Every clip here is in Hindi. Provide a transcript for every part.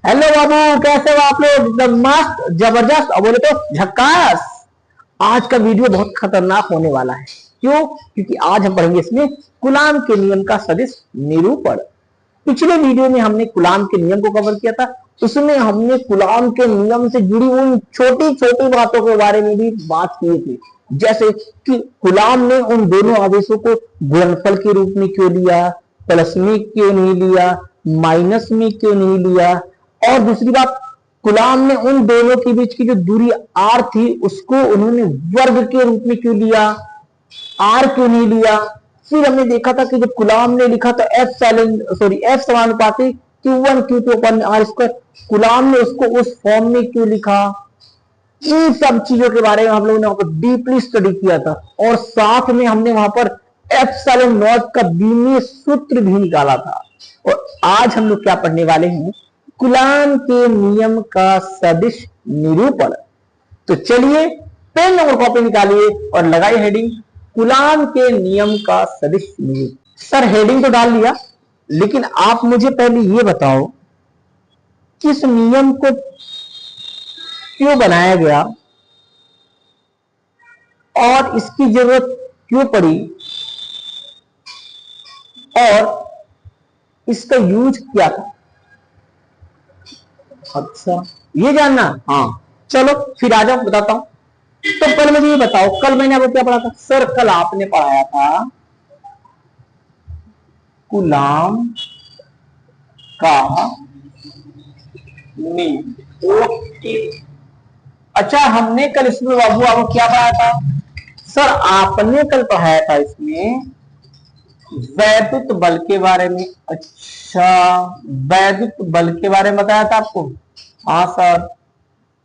हेलो बाबू, कैसे हो आप लोग? एकदम मस्त, जबरदस्त और बोले तो झक्कास। आज का वीडियो बहुत खतरनाक होने वाला है। क्यों? क्योंकि आज हम पढ़ेंगे इसमें कूलाम के नियम का सदिश निरूपण। पिछले वीडियो में हमने कूलाम के नियम को कवर किया था। उसमें हमने कूलाम के नियम से जुड़ी उन छोटी छोटी बातों के बारे में भी बात की थी। जैसे कि कूलाम ने उन दोनों आवेशों को गुणनफल के रूप में क्यों लिया, प्लस में क्यों नहीं लिया, माइनस में क्यों नहीं लिया। और दूसरी बात, कूलाम ने उन दोनों के बीच की जो दूरी आर थी उसको उन्होंने वर्ग के रूप में क्यों लिया, आर क्यों नहीं लिया। फिर हमने देखा था कि जब कूलाम ने लिखा था एफ समानुपाती Q1 Q2/r², कूलाम ने उसको उस फॉर्म में क्यों लिखा। इन सब चीजों के बारे में हम लोगों ने वहां पर डीपली स्टडी किया था। और साथ में हमने वहां पर एप्सिलॉन नॉट का बीमीय सूत्र भी निकाला था। और आज हम लोग क्या पढ़ने वाले हैं? कूलाम के नियम का सदिश निरूपण। तो चलिए पेन और कॉपी निकालिए और लगाइए हेडिंग कूलाम के नियम का सदिश निरूपण। सर हेडिंग तो डाल लिया, लेकिन आप मुझे पहले ये बताओ किस नियम को क्यों बनाया गया और इसकी जरूरत क्यों पड़ी और इसका यूज क्या था। अच्छा, ये जानना? हाँ, चलो फिर आ जाओ, बताता हूं। तो पहले मुझे ये बताओ, कल मैंने आपको क्या पढ़ा था? सर कल आपने पढ़ाया था कूलाम का नियम। ओके। अच्छा, हमने कल इसमें बाबू आपको क्या पढ़ाया था? सर आपने कल पढ़ाया था इसमें वैद्युत बल के बारे में। अच्छा, वैद्युत बल के बारे में बताया था आपको? हाँ सर।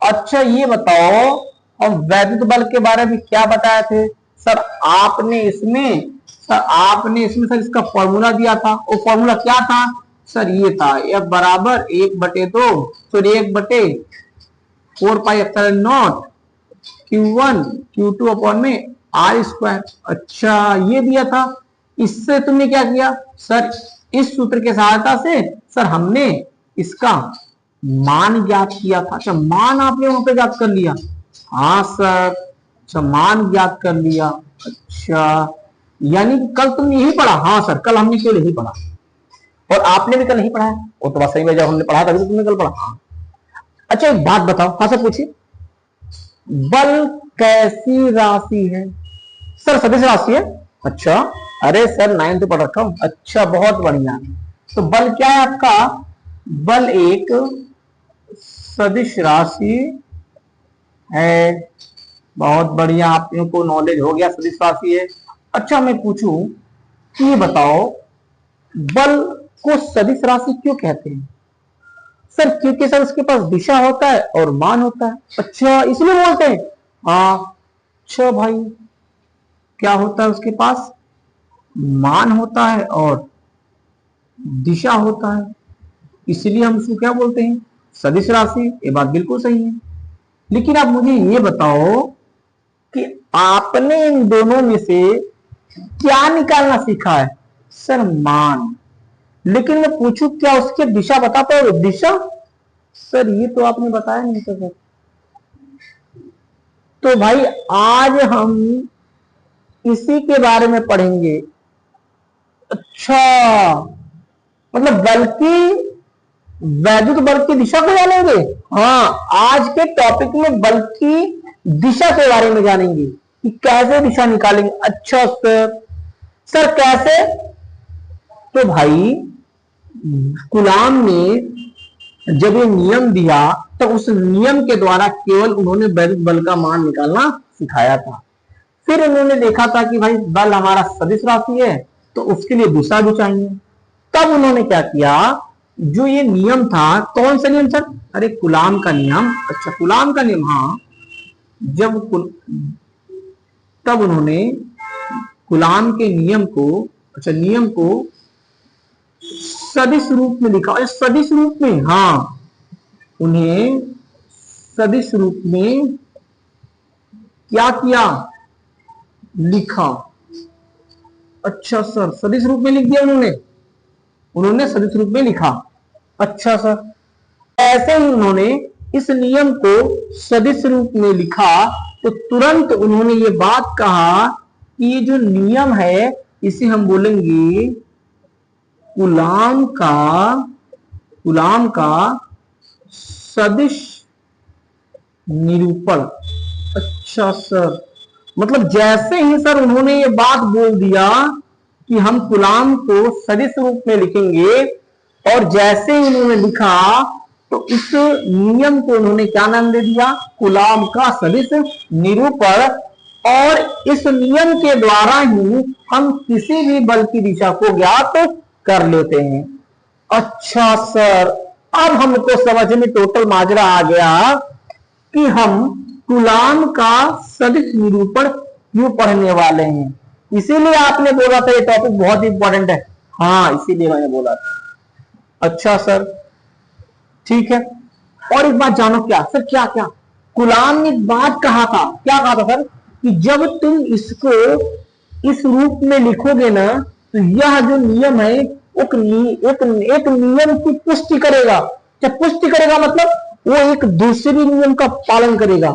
अच्छा ये बताओ, हम वैद्युत बल के बारे में क्या बताए थे? सर आपने इसमें सर इसका फॉर्मूला दिया था। वो फॉर्मूला क्या था? सर ये था F बराबर 1/2 फिर 1/4πε0 Q1 Q2/r²। अच्छा ये दिया था। इससे तुमने क्या किया? सर इस सूत्र के सहायता से सर हमने इसका मान ज्ञात किया था। अच्छा मान आपने वहां पे ज्ञात कर लिया? हाँ सर। अच्छा मान ज्ञात कर लिया। अच्छा यानी कल तुमने यही पढ़ा? हाँ सर, कल हमने केवल यही पढ़ा और आपने भी कल नहीं पढ़ा है। वो तो बात सही है, जब हमने पढ़ा तभी तो तुमने कल पढ़ा। हाँ। अच्छा एक बात बताओ। हाँ सर पूछिए। बल कैसी राशि है? सर सदिश राशि है। अच्छा, अरे सर 9th पढ़ रखा हूं। अच्छा बहुत बढ़िया। तो बल क्या है आपका? बल एक सदिश राशि है। बहुत बढ़िया, आप को नॉलेज हो गया सदिश राशि है। अच्छा मैं पूछूं कि ये बताओ बल को सदिश राशि क्यों कहते हैं? सर क्योंकि सर उसके पास दिशा होता है और मान होता है। अच्छा इसलिए बोलते हैं? हाँ। अच्छा भाई, क्या होता है उसके पास? मान होता है और दिशा होता है, इसलिए हम उसको क्या बोलते हैं? सदिश राशि। ये बात बिल्कुल सही है। लेकिन आप मुझे ये बताओ कि आपने इन दोनों में से क्या निकालना सीखा है? सर मान। लेकिन मैं पूछूं क्या उसकी दिशा बता पाओगे? दिशा? सर ये तो आपने बताया नहीं था सर। तो भाई आज हम इसी के बारे में पढ़ेंगे। अच्छा, मतलब बल की वैद्युत बल की दिशा को जानेंगे। हाँ, आज के टॉपिक में बल की दिशा के बारे में जानेंगे कि कैसे दिशा निकालेंगे। अच्छा सर, सर कैसे? तो भाई कूलाम ने जब ये नियम दिया तो उस नियम के द्वारा केवल उन्होंने वैद्युत बल का मान निकालना सिखाया था। फिर उन्होंने देखा था कि भाई बल हमारा सदिश राशि है तो उसके लिए दिशा भी चाहिए। तब उन्होंने क्या किया, जो ये नियम था, कौन सा नियम सर? अरे कूलाम का नियम। अच्छा कूलाम का नियम, हाँ। जब तब उन्होंने कूलाम के नियम को, अच्छा नियम को सदिश रूप में लिखा। सदिश रूप में, हाँ, उन्हें सदिश रूप में क्या किया? लिखा। अच्छा सर, सदिश रूप में लिख दिया उन्होंने। उन्होंने सदिश रूप में लिखा। अच्छा सर, ऐसे ही उन्होंने इस नियम को सदिश रूप में लिखा तो तुरंत उन्होंने ये बात कहा कि ये जो नियम है इसे हम बोलेंगे कूलाम का सदिश निरूपण। अच्छा सर, मतलब जैसे ही सर उन्होंने ये बात बोल दिया कि हम कूलाम को सदिश रूप में लिखेंगे और जैसे ही उन्होंने लिखा तो इस नियम को उन्होंने क्या नाम दे दिया, कूलाम का सदिश निरूपण। और इस नियम के द्वारा ही हम किसी भी बल की दिशा को ज्ञात कर लेते हैं। अच्छा सर, अब हमको समझ में टोटल माजरा आ गया कि हम कूलाम का सदिश निरूपण क्यों पढ़ने वाले हैं। इसीलिए आपने बोला था ये टॉपिक बहुत इंपॉर्टेंट है। हाँ, इसीलिए मैंने बोला था। अच्छा सर, ठीक है। और एक बात जानो, क्या सर, क्या क्या कूलाम ने एक बात कहा था, क्या कहा था सर, कि जब तुम इसको इस रूप में लिखोगे ना तो यह जो नियम है एक नियम की पुष्टि करेगा। जब पुष्टि करेगा मतलब वो एक दूसरे नियम का पालन करेगा।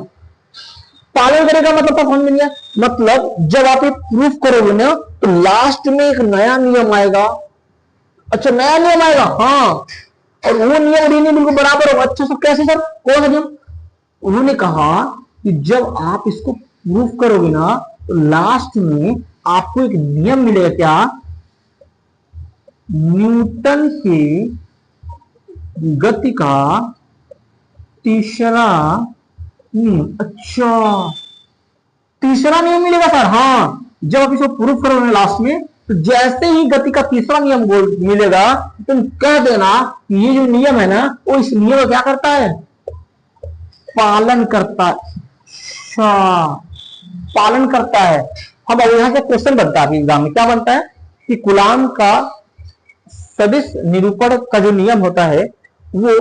पालन करेगा मतलब क्या समझ में नहीं आया? मतलब जब आप एक प्रूफ करोगे ना तो लास्ट में एक नया नियम आएगा। अच्छा, नया नियम आएगा, हाँ, और वो नियम डी बिल्कुल बराबर होगा। अच्छा सर, कैसे सर, कौन सा नियम? उन्होंने कहा कि जब आप इसको प्रूफ करोगे ना तो लास्ट में आपको एक नियम मिलेगा, क्या, न्यूटन के गति का तीसरा नियम। अच्छा, तीसरा नियम मिलेगा सर, हाँ। जब आप इसको प्रूफ करोगे लास्ट में तो जैसे ही गति का तीसरा नियम मिलेगा तुम कह देना ये जो नियम है ना वो इस नियम का क्या करता है, पालन करता है। अच्छा, पालन करता है। अब यहां से क्वेश्चन बनता है एग्जाम में, क्या बनता है कि कूलाम का सदिश निरूपण का जो नियम होता है वो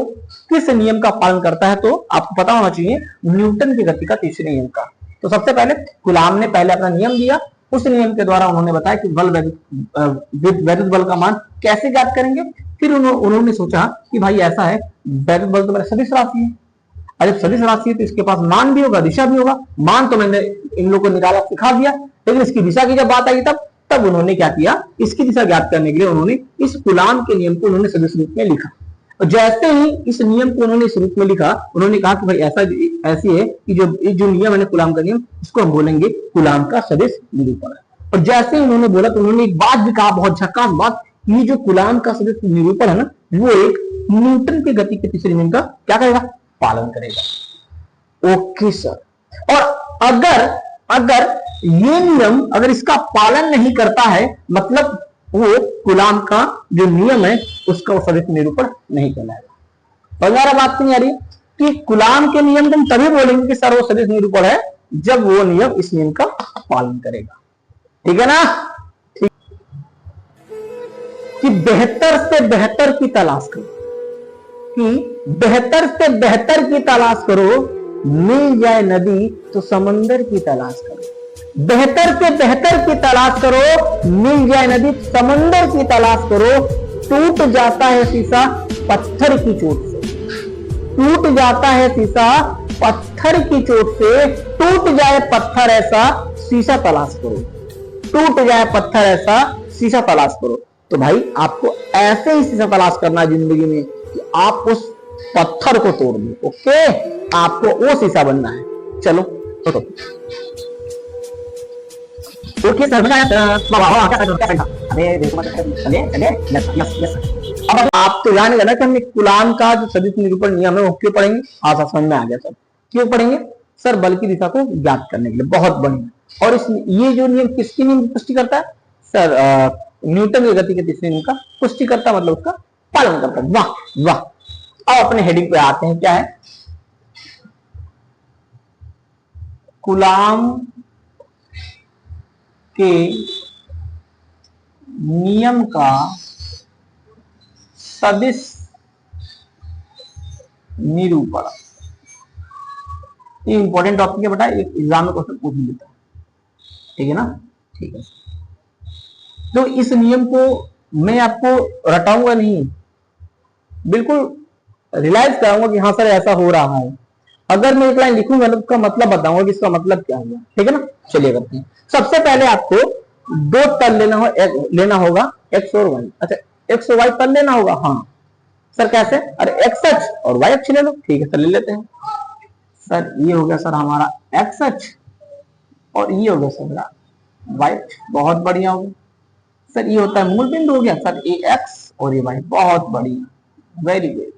किस नियम का पालन करता है। तो आपको पता होना चाहिए न्यूटन की गति का तीसरे नियम का। तो सबसे पहले कूलाम ने पहले अपना नियम दिया, उस नियम के द्वारा उन्होंने बताया कि बल वैद्युत बल का मान कैसे ज्ञात करेंगे। फिर उन्होंने सोचा कि भाई ऐसा है, वैद्युत बल तो मेरा सदिश राशि है, जब सदिश राशि है तो इसके पास मान भी होगा, दिशा भी होगा। मान तो मैंने इन लोगों को निकाला सिखा दिया, लेकिन इसकी दिशा की जब बात आई तब उन्होंने क्या किया, इसकी दिशा ज्ञात करने के लिए उन्होंने इस कूलाम के नियम को उन्होंने सदिश रूप में लिखा। और जैसे ही इस नियम को उन्होंने इस रूप में लिखा, उन्होंने कहा कि भाई ऐसी है कि जो नियम है कूलाम का नियम, इसको हम बोलेंगे कूलाम का सदिश निरूपण। और जैसे ही उन्होंने बोला तो उन्होंने एक बात भी कहा, बहुत झकास बात, ये जो कूलाम का सदिश निरूपण है ना वो एक न्यूटन की गति के तीसरे नियम का क्या करेगा, पालन करेगा। Okay sir. और अगर ये नियम अगर इसका पालन नहीं करता है मतलब वो कूलाम का जो नियम है उसका वो सदिश निरूपण नहीं कहलाएगा। वगैरह बात नहीं आ रही कि कूलाम के नियम तुम तभी बोलेंगे कि सर वो सदिश निरूपण है जब वो नियम इस नियम का पालन करेगा। ठीक है ना? ठीक। कि बेहतर से बेहतर की तलाश करो, कि बेहतर से बेहतर की तलाश करो, मिल जाए नदी तो समंदर की तलाश करो। बेहतर से बेहतर की तलाश करो, मिल जाए नदी समंदर की तलाश करो। टूट जाता है शीशा पत्थर की चोट से, टूट जाता है शीशा पत्थर की चोट से। टूट जाए पत्थर ऐसा शीशा तलाश करो, टूट जाए पत्थर ऐसा शीशा तलाश करो। तो भाई आपको ऐसे ही शीशा तलाश करना है जिंदगी में कि आप उस पत्थर को तोड़ दो। ओके, आपको वो शीशा बनना है। चलो तो ओके सर, अब आप तो जानेगा ना कि हमने कूलाम का जो सदिश निरूपण नियम है वो क्यों पढ़ेंगे। आशा समझ में आ गया सर, क्यों पढ़ेंगे सर, बल की दिशा को ज्ञात करने के लिए। बहुत बढ़िया। और ये जो नियम किसकी नियम की पुष्टि करता है सर, न्यूटन की गति के तीसरे नियम का पुष्टि करता, मतलब उसका पालन करता है। वाह वाह। अब अपने हेडिंग पे आते हैं, क्या है, कूलाम के नियम का सदिश निरूपण। ये इंपॉर्टेंट टॉपिक है बेटा, एग्जाम में क्वेश्चन पूछ लेता है। ठीक है ना? ठीक है। तो इस नियम को मैं आपको रटाऊंगा नहीं, बिल्कुल रियलाइज कराऊंगा कि हाँ सर ऐसा हो रहा है। अगर मैं एक लाइन लिखूंगा तो उसका मतलब बताऊंगा कि इसका मतलब क्या हुआ, ठीक है ना। चलिए करते हैं। सबसे पहले आपको दो तल लेना होगा एक्स और वाई। अच्छा, एक्स और वाई तल लेना होगा, हाँ सर कैसे? अरे एक्स अक्ष और वाई अक्ष ले लो, ठीक है सर ले लेते हैं। सर ये हो गया सर हमारा एक्स अक्ष और ये हो गया सर मेरा वाई अक्ष, बहुत बढ़िया हो गया सर। ये होता है मूल बिंदु हो गया सर, ये एक्स और ये वाई, बहुत बढ़िया, वेरी गुड।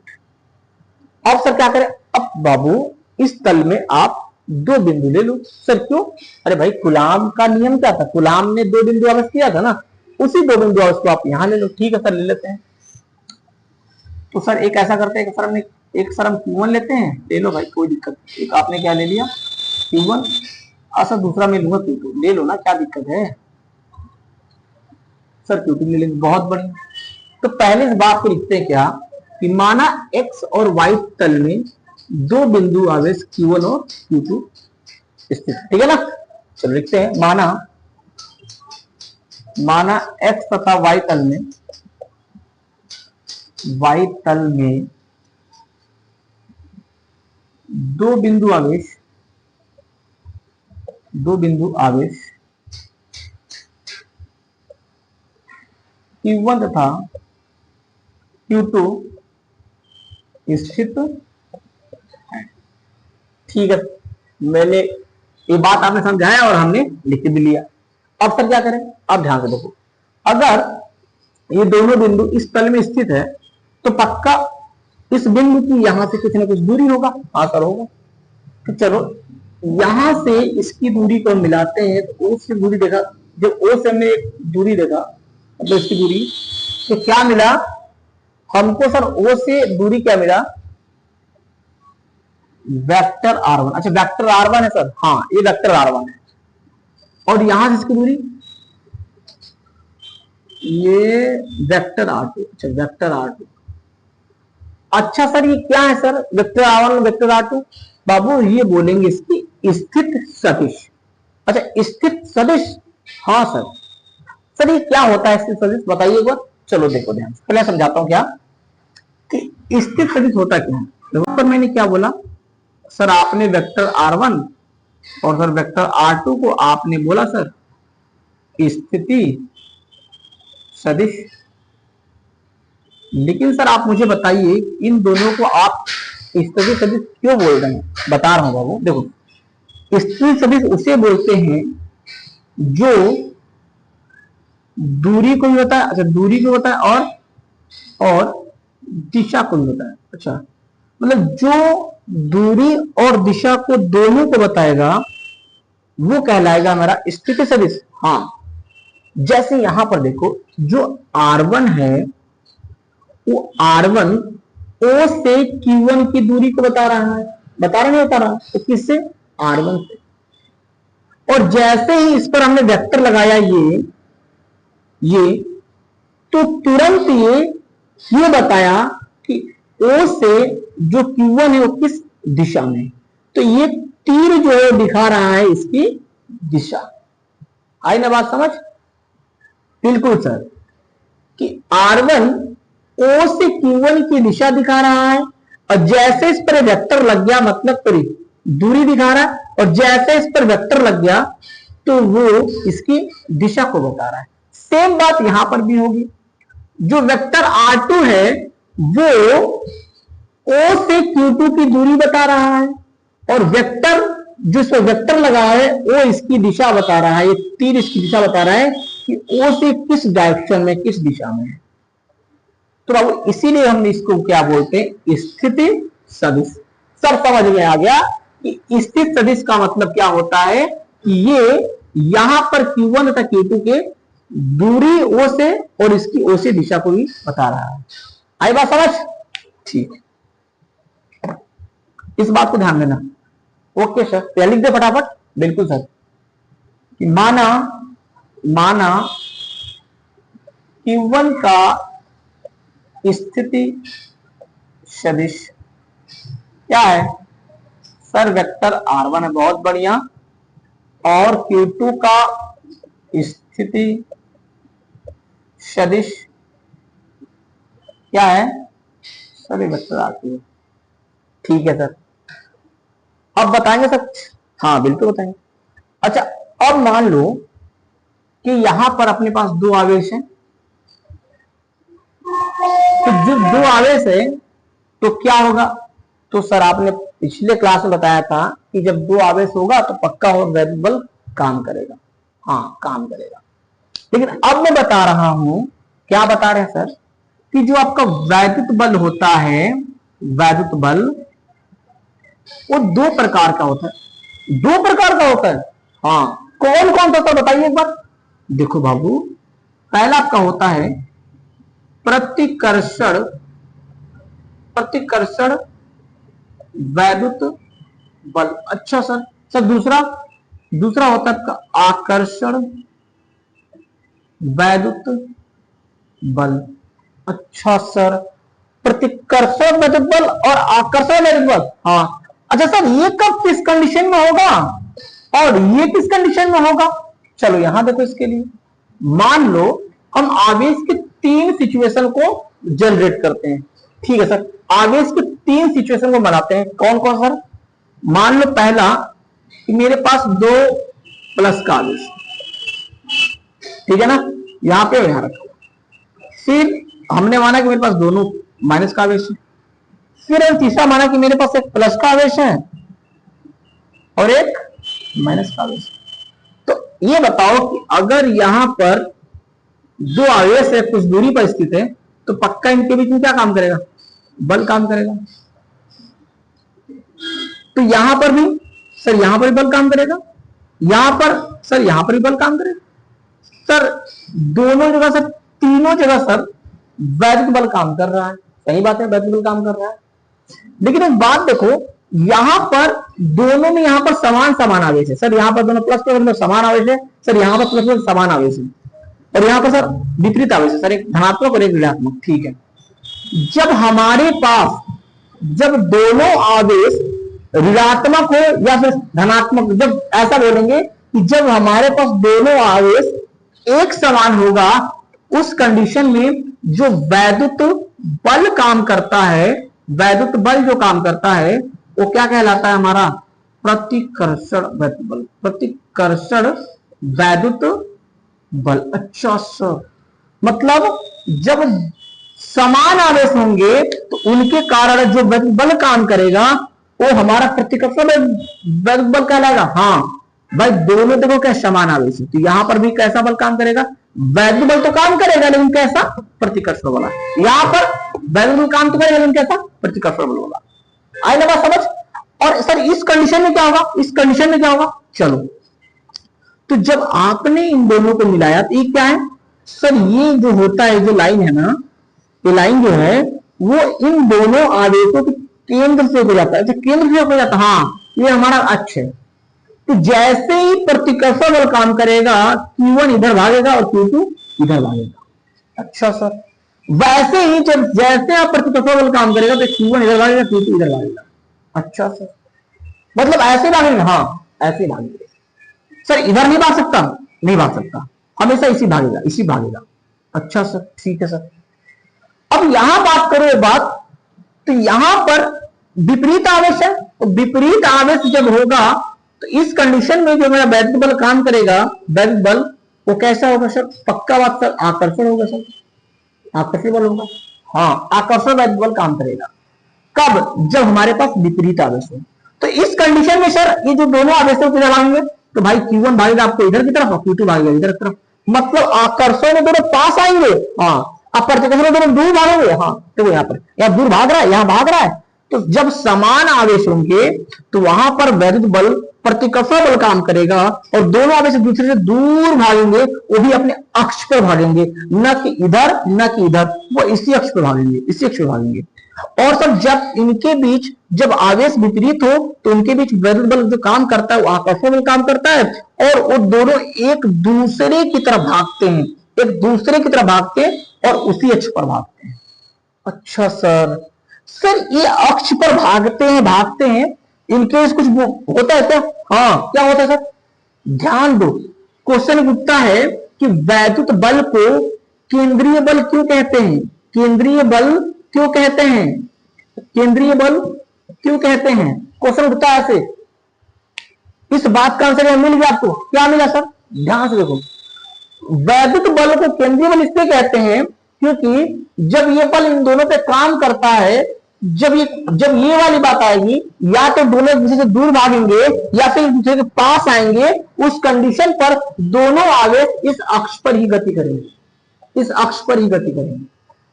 अब सर क्या करें? अब बाबू इस तल में आप दो बिंदु ले लो। सर क्यों? अरे भाई कुलाम का नियम क्या था? कुलाम ने दो बिंदु आवेश किया था ना, उसी दो बिंदु आवेश को आप यहां ले लो। ठीक है सर ले लेते हैं। तो सर एक ऐसा करते हैं कि सर हम Q1 लेते हैं, ले लो भाई कोई दिक्कत नहीं। एक आपने क्या ले लिया Q1, सर दूसरा मैं लूंगा Q2, ले लो ना क्या दिक्कत है सर, Q2 ले लेंगे, बहुत बढ़िया। तो पहले इस बात को लिखते हैं क्या कि माना x और y तल में दो बिंदु आवेश Q1 और Q2 स्थित, ठीक है ना। चलो लिखते हैं, माना x तथा y तल में दो बिंदु आवेश Q1 तथा Q2 स्थित है। ठीक है, मैंने ये बात आपने समझाया और हमने लिख भी लिया। अब सर क्या करें? अब ध्यान से देखो, अगर ये दोनों बिंदु इस तल में स्थित है तो पक्का इस बिंदु की यहां से कुछ ना कुछ दूरी होगा। हाँ सर होगा। तो चलो यहां से इसकी दूरी को मिलाते हैं। तो ओ से दूरी देखा, जब ओ से हमने दूरी देखा मतलब इसकी दूरी, तो क्या मिला हमको सर? ओ से दूरी क्या मिला? Vector R1। अच्छा वेक्टर R1 है सर, हाँ ये वेक्टर R1 है। और यहां से इसकी दूरी ये वेक्टर R2। अच्छा वेक्टर R2। अच्छा सर ये क्या है सर? वेक्टर R1 और वेक्टर R2, बाबू ये बोलेंगे इसकी स्थित सदिश। अच्छा स्थित सदिश, हाँ सर। सर ये क्या होता है स्थित सदिश, बताइए एक बार। चलो देखो ध्यान से, पहले समझाता हूं क्या कि स्थित सदिश होता क्या है। देखो पर मैंने क्या बोला सर, आपने वेक्टर R1 और सर वेक्टर R2 को आपने बोला सर स्थिति सदिश। लेकिन सर आप मुझे बताइए इन दोनों को आप स्थिति सदिश क्यों बोल रहे हैं? बता रहा हूं बाबू, देखो स्थिति सदिश उसे बोलते हैं जो दूरी को भी बताए, अच्छा दूरी को बताए और दिशा को भी बताए। अच्छा मतलब जो दूरी और दिशा को दोनों को बताएगा वो कहलाएगा हमारा स्थिति सदिश। हाँ जैसे यहां पर देखो जो R1 है वो R1 O से Q1 की दूरी को बता रहा है, बता रहा नहीं बता रहा? तो किससे? R1 से। और जैसे ही इस पर हमने वेक्टर लगाया ये तो तुरंत ये बताया कि O से जो Q1 है वो किस दिशा में। तो ये तीर जो है दिखा रहा है इसकी दिशा। आई ना बात समझ? बिल्कुल सर, कि R1 O से Q1 की दिशा दिखा रहा है और जैसे इस पर वेक्टर लग गया मतलब पूरी दूरी दिखा रहा है, और जैसे इस पर वेक्टर लग गया तो वो इसकी दिशा को बता रहा है। सेम बात यहां पर भी होगी। जो वेक्टर R2 है वो O से Q2 की दूरी बता रहा है और वेक्टर जो इस पर वेक्टर लगा है वो इसकी दिशा बता रहा है। ये तीर इसकी दिशा बता रहा है कि O से किस डायरेक्शन में, किस दिशा में है। तो बाबू इसीलिए हम इसको क्या बोलते हैं? स्थिति सदिश। सर समझ में आ गया कि स्थित सदिश का मतलब क्या होता है कि ये यहां पर Q1 तथा Q2 के दूरी O से और इसकी O से दिशा को भी बता रहा है। आई बात समझ? ठीक, इस बात को ध्यान देना। ओके सर, तो लिख दे फटाफट। बिल्कुल सर, कि माना Q1 का स्थिति सदिश क्या है सर? वेक्टर R1 है, बहुत बढ़िया। और Q2 का स्थिति सदिश क्या है सभी वेक्टर आती है। ठीक है सर, अब बताएंगे सर? हाँ बिल्कुल बताएंगे। अच्छा, अब मान लो कि यहां पर अपने पास दो आवेश हैं, तो जो दो आवेश है तो क्या होगा? तो सर आपने पिछले क्लास में बताया था कि जब दो आवेश होगा तो पक्का और वैद्युत बल काम करेगा। हाँ काम करेगा। लेकिन अब मैं बता रहा हूं, क्या बता रहे हैं सर, कि जो आपका वैद्युत बल होता है, वैद्युत बल वो दो प्रकार का होता है। दो प्रकार का होता है। हाँ, कौन कौन सा बताइए एक बार। देखो बाबू, पहला आपका होता है प्रतिकर्षण, प्रतिकर्षण वैद्युत बल। अच्छा सर, सर दूसरा, दूसरा होता है आपका आकर्षण वैद्युत बल। अच्छा सर, प्रतिकर्षण वैद्युत बल और आकर्षण वैद्युत बल। हाँ अच्छा सर, ये कब किस कंडीशन में होगा और ये किस कंडीशन में होगा? चलो यहां देखो, इसके लिए मान लो हम आवेश के तीन सिचुएशन को जनरेट करते हैं। ठीक है सर, आवेश के तीन सिचुएशन को बनाते हैं। कौन कौन सर? मान लो पहला कि मेरे पास दो प्लस का आवेश, ठीक है ना, यहां पे यहां रखा। फिर हमने माना कि मेरे पास दोनों माइनस का आवेश है। फिर हम तीसरा माना कि मेरे पास एक प्लस का आवेश है और एक माइनस का आवेश है। तो ये बताओ कि अगर यहां पर दो आवेश है, कुछ दूरी पर स्थित है, तो पक्का इनके बीच में क्या काम करेगा? बल काम करेगा। तो यहां पर भी सर, यहां पर भी बल काम करेगा, यहां पर सर, यहां पर भी बल काम करेगा। सर दोनों जगह सर, तीनों जगह सर वैद्युत बल काम कर रहा है। सही बात है, वैद्युत बल काम कर रहा है। लेकिन एक बात देखो, यहां पर दोनों में यहां पर समान समान आवेश है। सर यहां पर दोनों प्लस प्लस समान आवेश है, सर यहां पर प्लस प्लस समान आवेश है, और यहां पर सर विपरीत आवेश है। सर एक धनात्मक और एक ऋणात्मक। ठीक है, जब हमारे पास, जब दोनों आवेश ऋणात्मक हो या फिर धनात्मक, जब ऐसा बोलेंगे कि जब हमारे पास दोनों आवेश एक समान होगा, उस कंडीशन में जो वैद्युत बल काम करता है, वैद्युत बल जो काम करता है वो क्या कहलाता है? हमारा प्रतिकर्षण वैद्युत बल, प्रतिकर्षण वैद्युत बल। अच्छा सर, मतलब जब समान आवेश होंगे तो उनके कारण जो वैद्युत बल काम करेगा वो हमारा प्रतिकर्षण वैद्युत बल कहलाएगा। हाँ भाई, दोनों देखो क्या समान आवेश है, तो यहां पर भी कैसा बल काम करेगा? वैद्युत बल तो काम करेगा, लेकिन कैसा? प्रतिकर्षण वाला। यहां पर वैद्युत बल काम तो करेगा, लेकिन कैसा? प्रतिकर्षण बल वाला। आई ना बात समझ? और सर इस कंडीशन में क्या होगा? इस कंडीशन में क्या होगा? चलो, तो जब आपने इन दोनों को मिलाया तो ये क्या है सर? ये जो होता है, जो लाइन है ना, ये लाइन जो है वो इन दोनों आवेशों के केंद्र से हो जाता है। अच्छा, केंद्र से हो जाता है। हाँ, ये हमारा अक्ष है। तो जैसे ही प्रतिकर्षण बल काम करेगा, Q1 इधर भागेगा और Q2 इधर भागेगा। अच्छा सर, वैसे ही जब जैसे आप प्रतिकर्षण बल काम करेगा तो Q1 इधर भागेगा, Q2 इधर भागेगा। अच्छा सर, मतलब ऐसे भागेंगे? हाँ ऐसे भागेंगे। सर इधर नहीं भाग सकता? नहीं भाग सकता, हमेशा इसी भागेगा, इसी भागेगा। अच्छा सर, ठीक है सर। अब यहां बात करो एक बात, तो यहां पर विपरीत आवेश है, तो विपरीत आवेश जब होगा तो इस कंडीशन में जो मेरा वैद्युत बल काम करेगा, वैद्युत बल, वो कैसा होगा सर? पक्का बात सर, आकर्षण होगा सर, आकर्षण बल होगा। हाँ, आकर्षण वैद्युत बल काम करेगा। कब? जब हमारे पास विपरीत आवेश हो। तो इस कंडीशन में सर ये जो दोनों आवेश किधर भागेंगे? तो भाई Q1 भागेगा आपको इधर की तरफ और Q2 भागेगा इधर की तरफ। मतलब आकर्षण में दोनों पास आएंगे, हाँ, अब प्रतिकर्षण दोनों दूर भागेंगे। हाँ, तो यहाँ पर, यहाँ दूर भाग रहा है, यहाँ भाग रहा है। तो जब समान आवेश होंगे तो वहां पर वैद्युत बल, प्रतिकर्षण बल काम करेगा, और दोनों आवेश दूसरे से दूर भागेंगे, वो भी अपने अक्ष पर भागेंगे, न कि इधर न कि इधर, वो इसी अक्ष पर भागेंगे, इसी अक्ष पर भागेंगे। और सब जब इनके बीच जब आवेश विपरीत हो तो उनके बीच वैद्युत बल जो काम करता है वो आकर्षण बल काम करता है, और वो दोनों एक दूसरे की तरफ भागते हैं, एक दूसरे की तरफ भागते हैं और उसी अक्ष पर भागते हैं। अच्छा सर, सर ये अक्ष पर भागते हैं, इनके कुछ होता है क्या? हाँ, क्या होता है सर? ध्यान दो, क्वेश्चन पूछता है कि वैद्युत बल को केंद्रीय बल क्यों कहते हैं? केंद्रीय बल क्यों कहते हैं? केंद्रीय बल क्यों कहते हैं? क्वेश्चन उठता है ऐसे। इस बात का आंसर मिल गया आपको? क्या मिला सर? ध्यान से देखो, वैद्युत बल को केंद्रीय बल इसलिए कहते हैं क्योंकि जब ये बल इन दोनों पे काम करता है, जब ये वाली बात आएगी, या तो दोनों एक दूसरे से दूर भागेंगे या फिर एक दूसरे के पास आएंगे, उस कंडीशन पर दोनों आवेश इस अक्ष पर ही गति करेंगे, इस अक्ष पर ही गति करेंगे,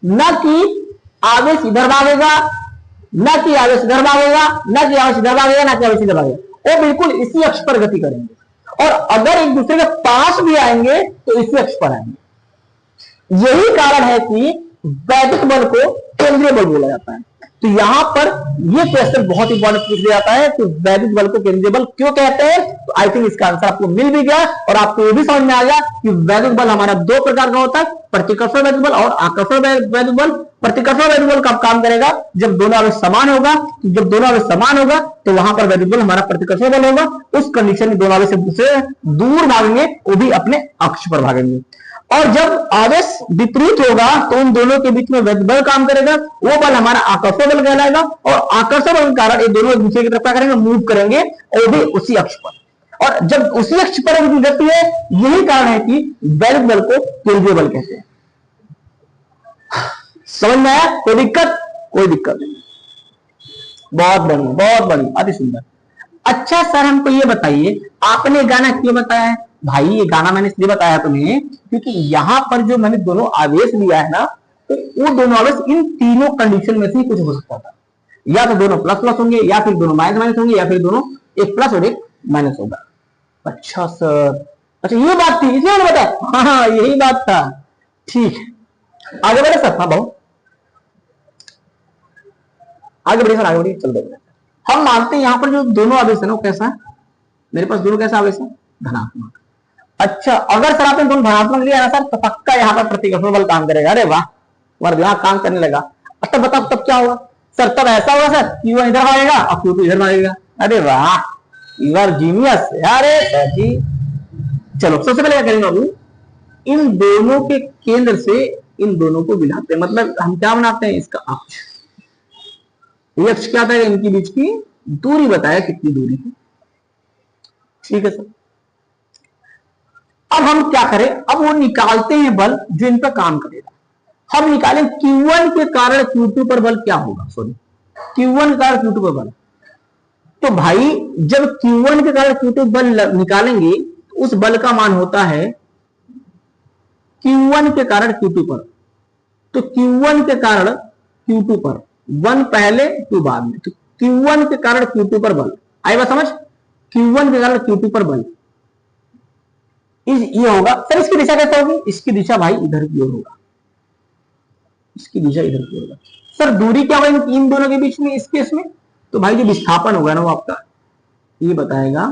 न कि आवेश इधर भागेगा, न कि आवेश इधर भागेगा, न कि आवेश इधर भागेगा, न कि आवेश इधर भागेगा, वो बिल्कुल इसी अक्ष पर गति करेंगे। और अगर एक दूसरे के पास भी आएंगे तो इसी अक्ष पर आएंगे। यही कारण है कि वैद्युत बल को केंद्रीय बल बोला जाता है। तो यहां पर यह क्वेश्चन बहुत इंपॉर्टेंट पूछ लिया जाता है कि वैद्युत बल को केंद्रीय बल क्यों कहते हैं। तो आई थिंक इसका आंसर आपको मिल भी गया और आपको ये भी समझ में आ गया कि वैद्युत बल हमारा दो प्रकार का होता है, प्रतिकर्षण वैद्युत बल और आकर्षण वैद्युत बल। प्रतिकर्षण वैद्युत बल कब काम करेगा? जब दोनों आवेश समान होगा। जब दोनों आवेश समान होगा तो वहां पर वैद्युत बल हमारा प्रतिकर्षण बल होगा। उस कंडीशन में दोनों आवेश एक दूसरे दूर भागेंगे, वो भी अपने अक्ष पर भागेंगे। और जब आवेश विपरीत होगा तो उन दोनों के बीच में वैद्युत बल काम करेगा, वो बल हमारा आकर्षण बल कहलाएगा। और आकर्षण बल के कारण ये दोनों एक दूसरे की तरफ क्या करेंगे? मूव करेंगे, और भी उसी अक्ष पर। और जब उसी अक्ष पर उनकी गति है, यही कारण है कि वैद्युत बल को केंद्रीय बल कहते हैं। समझ में आया? कोई दिक्कत? कोई दिक्कत नहीं। बहुत बढ़िया, बहुत बढ़िया, अति सुंदर। अच्छा सर हमको ये बताइए, आपने गाना क्यों बताया है? भाई ये गाना मैंने इसलिए बताया तुम्हें क्योंकि यहां पर जो मैंने दोनों आवेश लिया है ना, तो वो दोनों आवेश इन तीनों कंडीशन में से ही कुछ हो सकता था। या तो दोनों प्लस प्लस होंगे, या फिर दोनों माइनस माइनस होंगे, या फिर दोनों एक प्लस और एक माइनस होगा। अच्छा सर, अच्छा ये बात थी, इसलिए मैंने बताया। हाँ यही बात था, ठीक है। आगे बढ़े सर? हाँ बहुत आगे बढ़िए सर, आगे बढ़िए, चल रहे। हम मानते हैं यहां पर जो दोनों आवेश है ना, वो कैसा है? मेरे पास दोनों कैसा आवेश है? धनात्मक। अच्छा अगर सर आपने दोनों धनात्मक लिया ना सर, तो पक्का यहाँ पर प्रतिकर्षण बल काम करेगा। अरे वाह, हमारा दिमाग काम करने लगा। तब बताओ तब क्या होगा सर? तब ऐसा होगा सर, Q1 इधर भागेगा और Q2 इधर भागेगा। अरे वाह, यू आर जीनियस। अरे जी, चलो सबसे पहले क्या करेंगे अभी, इन दोनों के केंद्र से इन दोनों को मिलाते हैं। मतलब हम क्या बनाते हैं? इसका अक्ष। ये अक्ष क्या बताएगा? इनके बीच की दूरी बताया, कितनी दूरी है। ठीक है सर। अब हम क्या करें? अब वो निकालते हैं बल जो इन पर काम करेगा। हम निकालें Q1 के कारण Q2 पर बल क्या होगा? सॉरी, Q1 के कारण Q2 पर बल। तो भाई जब Q1 के कारण Q2 बल निकालेंगे तो उस बल का मान होता है Q1 के कारण Q2 पर। तो Q1 के कारण Q2 पर, 1 पहले 2 बाद में, तो Q1 के कारण Q2 पर बल। आई बात समझ? Q1 के कारण Q2 पर बल ये होगा। सर इसकी दिशा कैसे होगी? इसकी दिशा भाई इधर की ओर होगा, इसकी दिशा इधर की ओर होगा। सर दूरी क्या होगी इन दोनों के बीच में इस केस में? तो भाई जो विस्थापन होगा ना, वो आपका ये बताएगा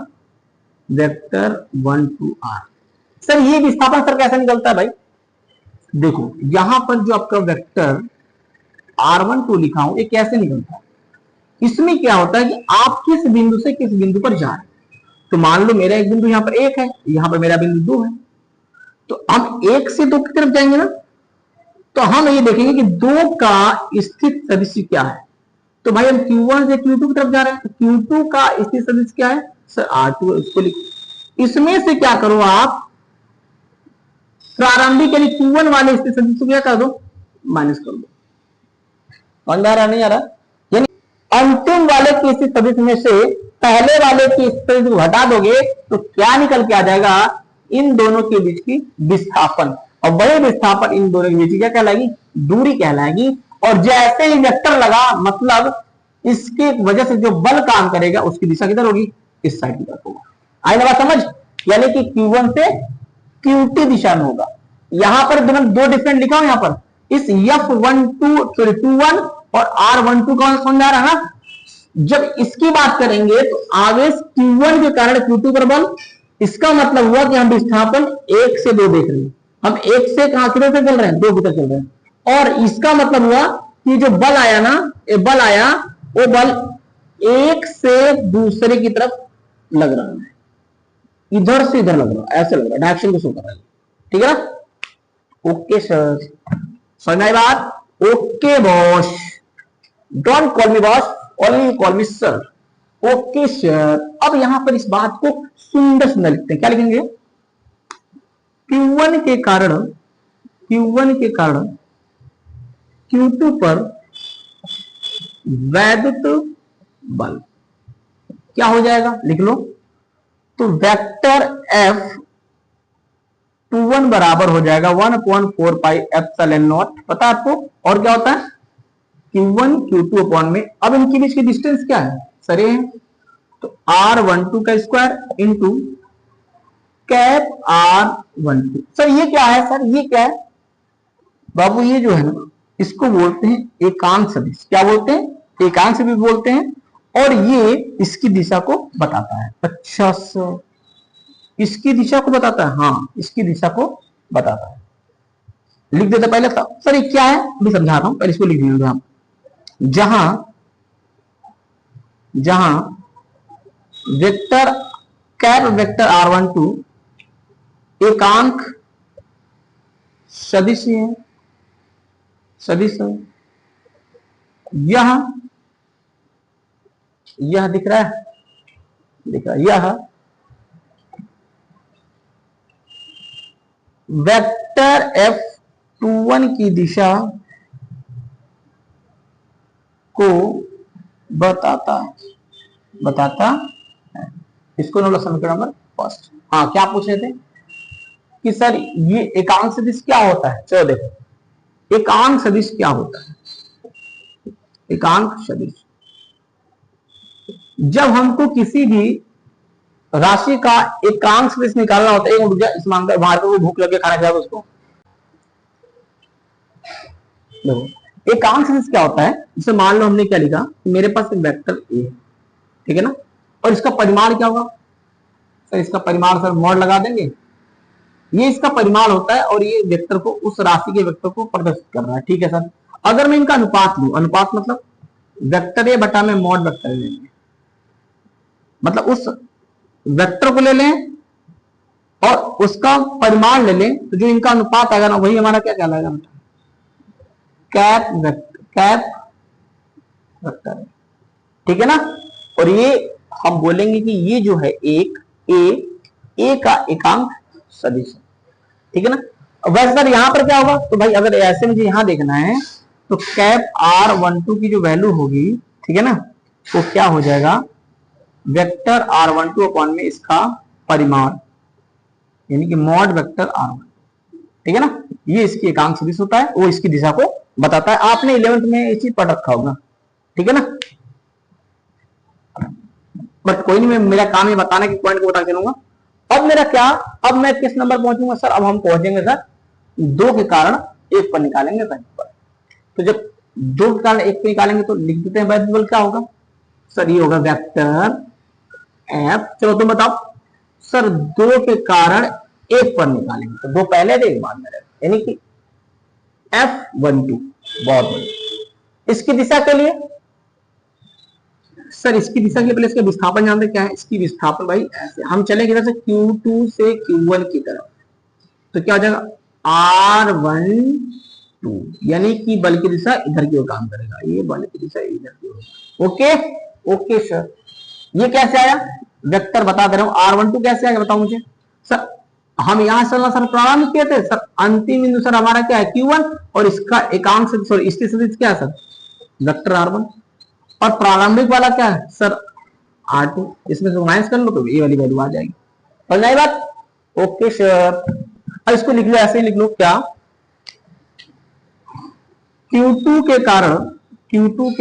वेक्टर 1 to r। सर ये विस्थापन सर कैसे निकलता है भाई? देखो यहां पर जो आपका वेक्टर r12 लिखा हूं, ये कैसे निकलता है? इसमें क्या होता है कि आप किस बिंदु से किस बिंदु पर जा रहे हैं। तो मान लो मेरा एक बिंदु यहां पर 1 है, यहां पर मेरा बिंदु 2 है, तो हम 1 से 2 की तरफ जाएंगे ना, तो हम ये देखेंगे कि 2 का स्थित सदिश क्या है। तो भाई हम Q1 से Q2 की तरफ जा रहे हैं, तो Q2 का स्थित सदिश क्या है? सर R2, उसको लिखो। इसमें से क्या करो आप, प्रारंभिक यानी Q1 वाले स्थित सदिश को क्या कर दो? माइनस कर दो। समझ आ रहा नहीं आ रहा? यानी अंतिम वाले के स्थित सदिश में से पहले वाले की स्थिति को हटा दोगे तो क्या निकल के आ जाएगा? इन दोनों के बीच की विस्थापन। और वही विस्थापन इन दोनों के बीच की क्या कहलाएगी? दूरी कहलाएगी। और जैसे ही वेक्टर लगा, मतलब इसके वजह से जो बल काम करेगा उसकी दिशा किधर होगी? इस साइड की तरफ होगा। आई ना बात समझ? यानी कि Q1 से Q2 दिशा में होगा। यहां पर दो डिफरेंट लिखा हूं, यहां पर इस F21 और R12 का समझ आ रहा है ना? जब इसकी बात करेंगे तो आवेश Q1 के कारण Q2 पर बल, इसका मतलब हुआ कि हम विस्थापन 1 से 2 देख रहे हैं। हम 1 से कहां की तरफ चल रहे हैं? 2 की तरफ चल रहे हैं। और इसका मतलब हुआ कि जो बल आया ना, ये बल आया, वो बल 1 से दूसरे की तरफ लग रहा है, इधर से इधर लग रहा है, ऐसे लग रहा है, डायरेक्शन को शो कर रहा है। ठीक है ना? ओके सर, समझ आई बात? Okay boss. Don't call me boss, only call me sir. Okay sir. अब यहां पर इस बात को सुंदर सुंदर लिखते हैं, क्या लिखेंगे? Q1 के कारण Q2 पर वैद्युत बल क्या हो जाएगा, लिख लो। तो वेक्टर F21 बराबर हो जाएगा 1/4 पाई एप्सिलॉन नॉट, पता है आपको। और क्या होता है? Q1 Q2 अपॉन में, अब इनके बीच की डिस्टेंस क्या है सर? ये है तो R12 का square into cap R12। Sir ये क्या है? सर ये क्या है बाबू? ये जो है ना, इसको बोलते हैं एकांक सदिश। क्या बोलते हैं? एकांक सदिश बोलते हैं। और ये इसकी दिशा को बताता है। अच्छा सर, इसकी दिशा को बताता है? हाँ, इसकी दिशा को बताता है। लिख देते पहले सर ये क्या है, मैं समझा रहा हूं, पहले इसको लिख दीजिए। आप जहां वेक्टर कैप वेक्टर R12 एकांक सदिश है, यह दिख रहा है, यह वेक्टर F21 की दिशा को बताता है। इसको नोट समीकरण नंबर फर्स्ट। हाँ, क्या पूछ रहे थे कि सर ये एकांक सदिश क्या होता है? चलो देखो, एकांक सदिश क्या होता है। एकांक सदिश, जब हमको किसी भी राशि का एकांक सदिश निकालना होता है, ऊर्जा इस मांग बाहर को भूख लगे खाना खाएगा उसको। देखो एकांक सदिश क्या होता है, जैसे मान लो हमने क्या लिखा, मेरे पास एक वेक्टर ए है, ठीक है ना, और इसका परिमाण क्या होगा सर? इसका परिमाण सर मॉड लगा देंगे, ये इसका परिमाण होता है और ये वेक्टर को, उस राशि के वेक्टर को प्रदर्शित कर रहा है, ठीक है सर। अगर मैं इनका अनुपात लूं, अनुपात मतलब वेक्टर ए बटा में मॉड वेक्टर ए लेंगे, मतलब उस वेक्टर को ले लें और उसका परिमाण ले लें, तो जो इनका अनुपात आएगा ना, वही हमारा क्या कहलाएगा? कैप वेक्टर, ठीक है ना। और ये हम बोलेंगे कि ये जो है एक ए का एकांक सदिश है, ठीक है ना। वैसे सर यहां पर क्या होगा? तो भाई अगर ऐसे मुझे यहां देखना है तो कैप R12 की जो वैल्यू होगी, ठीक है ना, वो क्या हो जाएगा? वेक्टर R12 अपॉन में इसका परिमाण, यानी कि मॉड वेक्टर R12, ठीक है ना। ये इसकी एकांक सदिश होता है, वो इसकी दिशा को बताता है। आपने 11th में ये चीज पढ़ रखा होगा, ठीक है ना। बट कोई नहीं, मैं मेरा काम ये बताना कि पॉइंट को बता चलूंगा। अब मेरा क्या, अब मैं किस नंबर पहुंचूंगा सर? अब हम पहुंचेंगे सर 2 के कारण 1 पर निकालेंगे कहीं पर। तो जब 2 के कारण 1 पर निकालेंगे तो लिख देते हैं वैद्युत बल क्या होगा सर? ये होगा वेक्टर एफ। चलो तुम बताओ सर, 2 के कारण 1 पर निकालेंगे तो 2 पहले थे 1 बाद में, यानी कि F12। बहुत बढ़िया। इसकी दिशा के लिए सर, इसकी दिशा के पहले इसका विस्थापन जानते क्या है? इसकी विस्थापन भाई ऐसे हम चलेंगे इधर से Q2 से Q1 की तरफ, तो क्या हो जाएगा? R12, यानी कि बल की दिशा इधर की ओर काम करेगा, ये बल की दिशा इधर की ओर। ओके सर, ये कैसे आया? वेक्टर बता दे रहा हूं। R12 कैसे आएगा बताओ मुझे सर। हम यहां से सर प्रारंभ किए थे सर, अंतिम बिंदु सर हमारा क्या है? Q1, और इसका एकांक सदिश, सॉरी इसकी सदिश क्या है सर? Vector R1। और प्रारंभिक वाला क्या है सर? R2। इसमें से माइनस कर लो तो ये वाली वैल्यू आ जाएगी। समझ आई बात? Okay sir. अब इसको लिख लो, ऐसे ही लिख लो, क्या Q2 के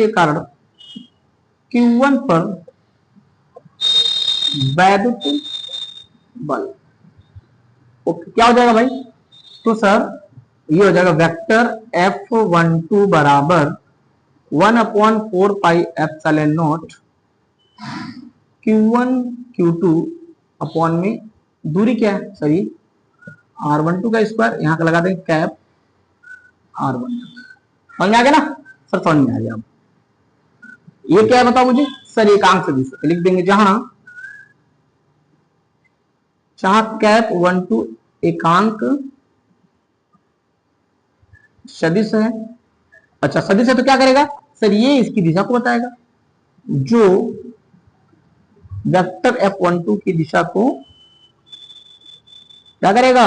कारण Q1 पर वैद्युत बल, ओके क्या हो जाएगा भाई? तो सर ये हो जाएगा वेक्टर F12 बराबर 1/4 pi epsilon not Q1 Q2 upon में दूरी क्या है सर? ये R12 का स्क्वायर, यहां का लगा देंगे कैप R12। समझ में आ गया ना सर? समझ में आ गया। ये क्या है बताओ मुझे सर? एकांक सदिश लिख देंगे, जहां कैप 12 एकांक सदिश है। अच्छा सदिश है तो क्या करेगा? सर ये इसकी दिशा को बताएगा, जो वेक्टर F12 की दिशा को क्या करेगा,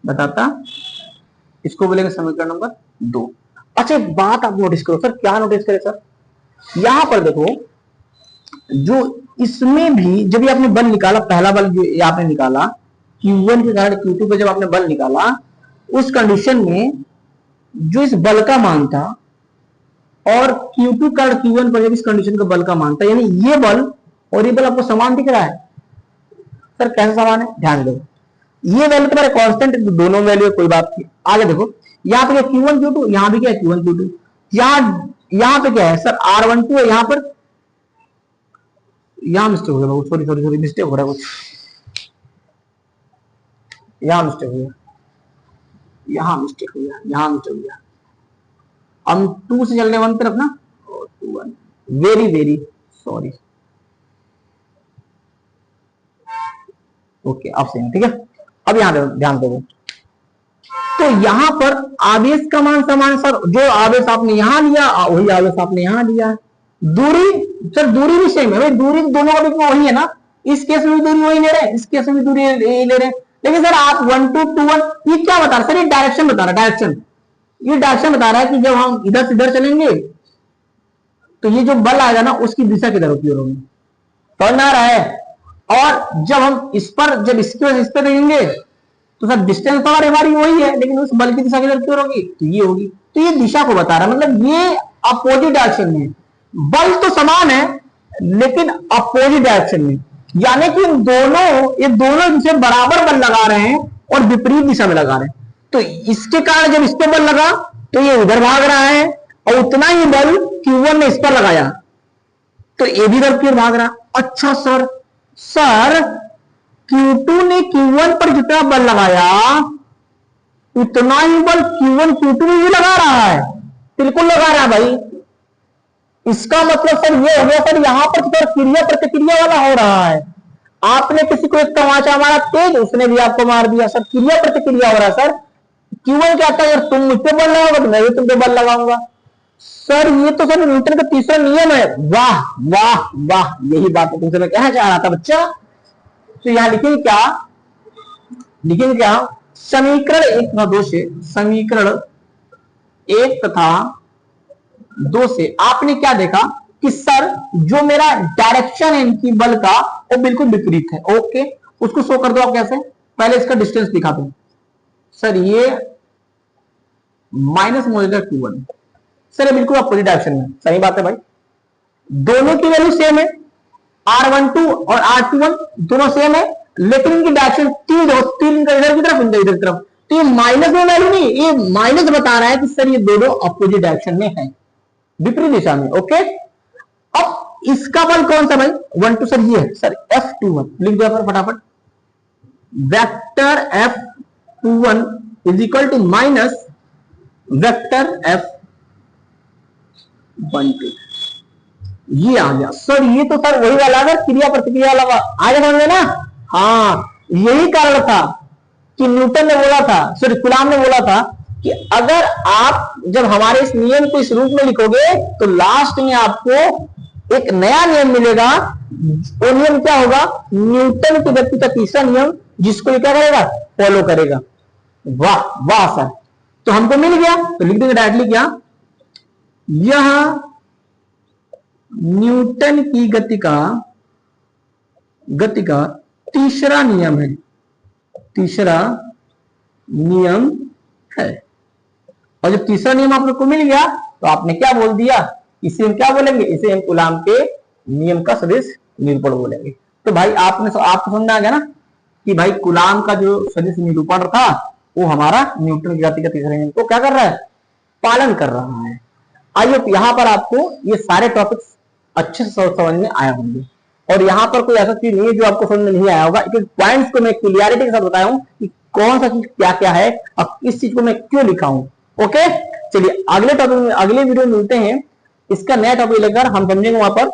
बताता, इसको बोलेंगे समीकरण नंबर 2। अच्छा एक बात आप नोटिस करो सर, क्या नोटिस करें सर, यहां पर देखो, जो इसमें भी जब ये आपने बल निकाला, पहला बल जो आपने निकाला Q1 के कारण Q2 पे जब आपने बल निकाला, उस कंडीशन में जो इस बल का मान था और Q2 का Q1 पर जब इस कंडीशन का बल का मान था, यानी ये बल और ये बल आपको समान दिख रहा है। सर कैसे समान है, ध्यान दो, ये वैल्यू तुम्हारे कांस्टेंट, दोनों वैल्यू कोई बात नहीं। आगे देखो, यहाँ पे Q1 Q2, यहाँ भी क्या है Q1 Q2, यहाँ पे क्या है सर R12 है, यहाँ पर, यहाँ मिस्टेक हो गया, सॉरी मिस्टेक हो रहा है कुछ, यहाँ मिस्टेक हो गया, यहाँ मिस्टेक हो गया, हम 2 से चलने 1 तरफ ना, 2 1, वेरी सॉरी, ओके अब सही है, ठीक है। अब यहाँ ध्यान दो, तो यहां पर आवेश का मान समान सर, जो आवेश आपने यहां लिया वही आवेश आपने यहां लिया, दूरी सर दूरी भी सेम है भाई, दूरी दोनों का भी वही है ना, इस केस में भी दूरी वही ले रहे हैं, इस केस में भी दूरी ले रहे हैं, लेकिन सर आप 1 2 2 1, ये क्या बता रहा है सर, ये डायरेक्शन बता रहा है, ये डायरेक्शन बता रहा है कि जब हम इधर से इधर चलेंगे तो ये जो बल आएगा ना उसकी दिशा किधर होती होगी, समझ में आ रहा है। और जब हम इस पर, जब इसकी वजह इस पर देंगे तो सर डिस्टेंस तो हमारी वही है, लेकिन उस बल की दिशा किधर की होगी, तो ये होगी, तो ये दिशा को बता रहा है, मतलब ये अपोजिट डायरेक्शन में, बल तो समान है लेकिन अपोजिट डायरेक्शन में, यानी कि ये दोनों इनसे बराबर बल लगा रहे हैं और विपरीत दिशा में लगा रहे हैं, तो इसके कारण जब इस पर बल लगा तो ये उधर भाग रहा है, और उतना ही बल Q1 ने इस पर लगाया तो ये भी इधर की ओर भाग रहा है। अच्छा सर Q2 ने Q1 पर जितना बल लगाया उतना ही बल Q1 Q2 में भी लगा रहा है, बिल्कुल लगा रहा है भाई। इसका मतलब सर ये हो गया सर, यहां पर सर क्रिया प्रतिक्रिया वाला हो रहा है, आपने किसी को एक तमाचा मारा तेज, उसने भी आपको मार दिया, सर क्रिया प्रतिक्रिया हो रहा है सर। Q1 कहता है तुम मुझ पे बल लगाओगे तो मैं भी तुम पे बल लगाऊंगा, सर ये तो सर न्यूटन का तीसरा नियम है। वाह वाह वाह, यही बात तुमसे मैं कहना चाह रहा था बच्चा। तो यहां लिखेंगे क्या, समीकरण 1 तथा 2 से, समीकरण 1 तथा 2 से आपने क्या देखा कि सर जो मेरा डायरेक्शन है इनकी बल का वो बिल्कुल विपरीत है। ओके, उसको शो कर दो आप कैसे, पहले इसका डिस्टेंस दिखा दो सर, ये माइनस मॉड्यूलस Q1, सर ये बिल्कुल अपोजिट डायरेक्शन में, सही बात है भाई, दोनों की वैल्यू सेम है, R12 और R21 दोनों सेम है, लेकिन इनकी डायरेक्शन तीन इधर की तरफ इधर की तरफ, तो ये माइनस में वैल्यू नहीं, ये माइनस बता रहा है कि सर ये दोनों अपोजिट डायरेक्शन में है, विपरीत दिशा में। ओके, अब इसका बल कौन सा भाई, 1 2 सर ये है सर F21, लिख दो पर फटाफट, vector F21 is equal to minus vector F12, ये आ गया सर, ये तो सर वही वाला है क्रिया प्रतिक्रिया वाला, आगे समझ में ना। हाँ, यही कारण था कि न्यूटन ने बोला था, सॉरी कूलाम ने बोला था कि अगर आप जब हमारे इस नियम को इस रूप में लिखोगे तो लास्ट में आपको एक नया नियम मिलेगा, वो नियम क्या होगा, न्यूटन की गति का तीसरा नियम, जिसको ये क्या करेगा, फॉलो करेगा। वाह वाह सर, तो हमको मिल गया, तो लिख देंगे डायरेक्टली क्या, यह न्यूटन की गति का तीसरा नियम है, तीसरा नियम है। और जब तीसरा नियम आप लोग को मिल गया तो आपने क्या बोल दिया, इसे हम क्या बोलेंगे, इसे हम कूलाम के नियम का सदिश निरूपण बोलेंगे। तो भाई आपको समझ में आ गया ना कि भाई कूलाम का जो सदिश निरूपण था वो हमारा न्यूटन की गति का तीसरा नियम को क्या कर रहा है, पालन कर रहा है। आइए यहां पर आपको ये सारे टॉपिक्स अच्छे से समझ में आया होंगे, और यहाँ पर कोई ऐसा चीज नहीं है जो आपको समझ में नहीं आया होगा, एक पॉइंट्स को मैं क्लियरिटी के साथ बताया हूं कि कौन सा चीज क्या क्या है और इस चीज को मैं क्यों लिखा हूं। ओके, चलिए अगले टॉपिक में, अगले वीडियो में मिलते हैं, इसका नया टॉपिक लेकर हम समझेंगे वहां पर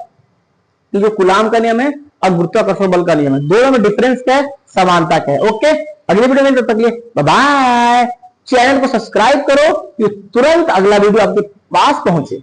कि जो कूलाम का नियम है और गुरुत्वाकर्षण बल का नियम है, दोनों में डिफरेंस क्या है, समानता क्या है। ओके, अगले वीडियो में तब तक के लिए बाय बाय। चैनल को सब्सक्राइब करो कि तुरंत अगला वीडियो आपके पास पहुंचे।